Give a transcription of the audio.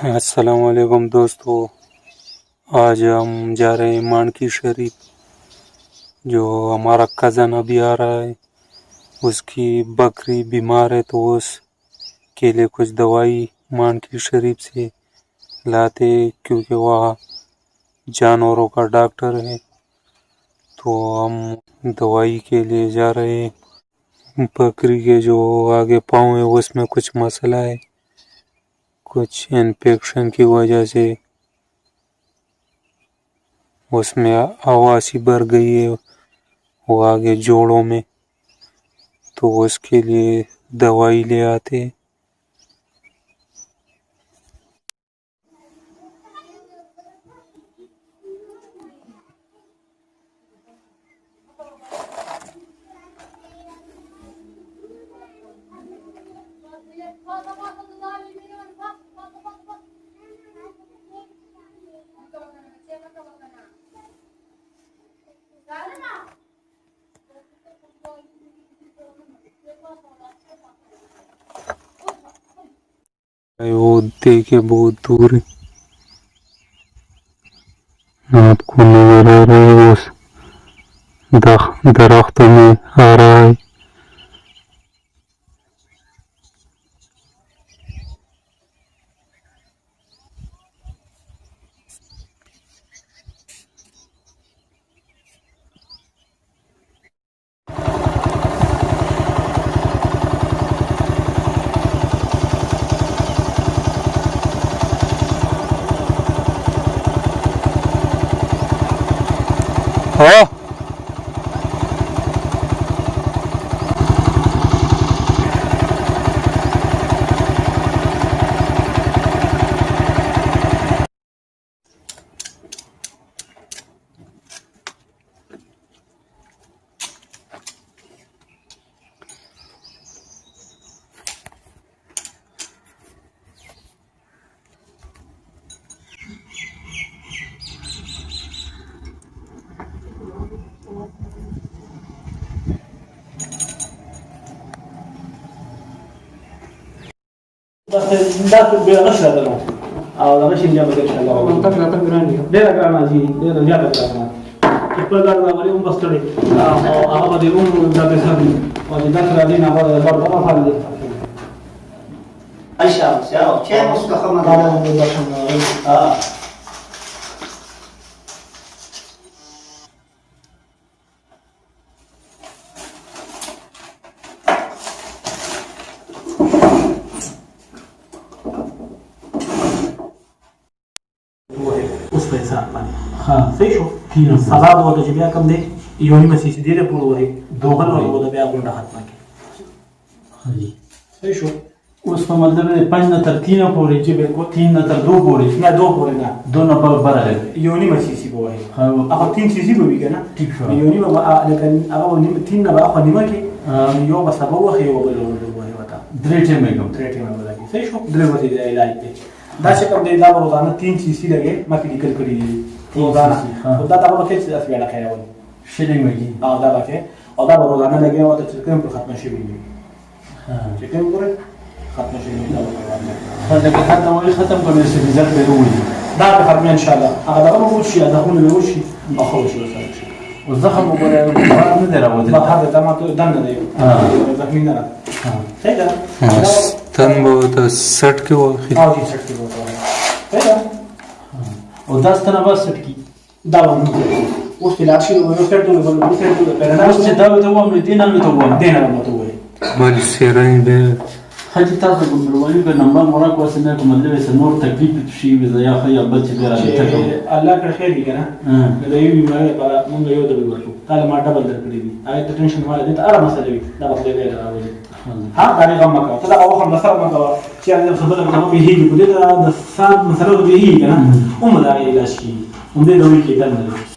अस्सलाम वालेकुम दोस्तों। आज हम जा रहे हैं मानकी शरीफ। जो हमारा कज़न अभी आ रहा है, उसकी बकरी बीमार है, तो उसके लिए कुछ दवाई मानकी शरीफ से लाते, क्योंकि वह जानवरों का डॉक्टर है। तो हम दवाई के लिए जा रहे हैं। बकरी के जो आगे पाँव है उसमें कुछ मसला है, कुछ इन्फेक्शन की वजह से उसमें आवासी भर गई है, वो आगे जोड़ों में। तो उसके लिए दवाई ले आते हैं। वो देखे बहुत दूर है, आपको नजर आ रहा है, उस दरख्तों में आ रहा है। हाँ, ده بيغش هذا الموضوع او غش جاب ان شاء الله منطقه تقراني ده كان جي ده جاب كان يقول ده غالي بس كده اه بدي ده بيسوي ودي ده دينا برضه ما فعل الشمس يا شيء مستخدم اه उस पैसा हाँ सही शो सजा दो तो जब कम दे योनी में सीसी दे पूरा वही दो बन और वो दबे आप उन्हें हाथ में के हाँ जी सही शो उसका मतलब है 5 नतर 3 पूरे जी बिल्कुल 3 नतर 2 पूरे ना 2 पूरे ना 2 नंबर बड़ा है योनी में सीसी वो है हाँ अब 3 सीसी भी है ना ठीक है योनी में लेकिन अब वो 3 ना अब निमा के यो बस अब वो है वो बोलो वो है बता द्रेटे में कम बोला कि सही शो द्रे बस ये इलाज पे दाशे कम दे दाब रोजाना 3 सीसी लगे मैं की निकल करी रोजाना तो दादा वो के से असबिया लगा है वो शेडिंग में की हां दादा के और दाब रोजाना लगे वो तो चिकन पर खत्म शे भी हां चिकन पर खत्म शे भी هذا كان هو ختم كل شيء بذات بدوي ده خत्म ان شاء الله هذا ما هو شيء هذا هو اللي هو شيء اخر شيء والزخم ولا ندرى لا هذا ده ما دنا ده زخمين ده सही है तन बहुत सट के वो हाँ जी सट के बोलता है सही है और 10 तना बस सटकी दावा उस इलाशी वो सेट तो वो सेट तो पहले उससे दावे तो हम देना में तो वो देना में तो वो बल सेरन बे حاجة تاسو کوم روایي به نمبر مرا کوسه نه کوم له وسه نور تکلیف شي وزه یا خیا بچ بیره ته الله کړه خیر دی کنه دا یو بیماری په مونږ یو د ورکو تعالی ما ډبل درکړي دي هغه ته ټینشن مال دي ته اره مسله وي دا په دې ډیر راوړي ها دا نه غم کا ته دا او خم لسره ما کا چې هغه څه بل نه به هیږي په دې دا د سات مسله به هیږي کنه هم دا علاج کی هم دې دوی کې کنه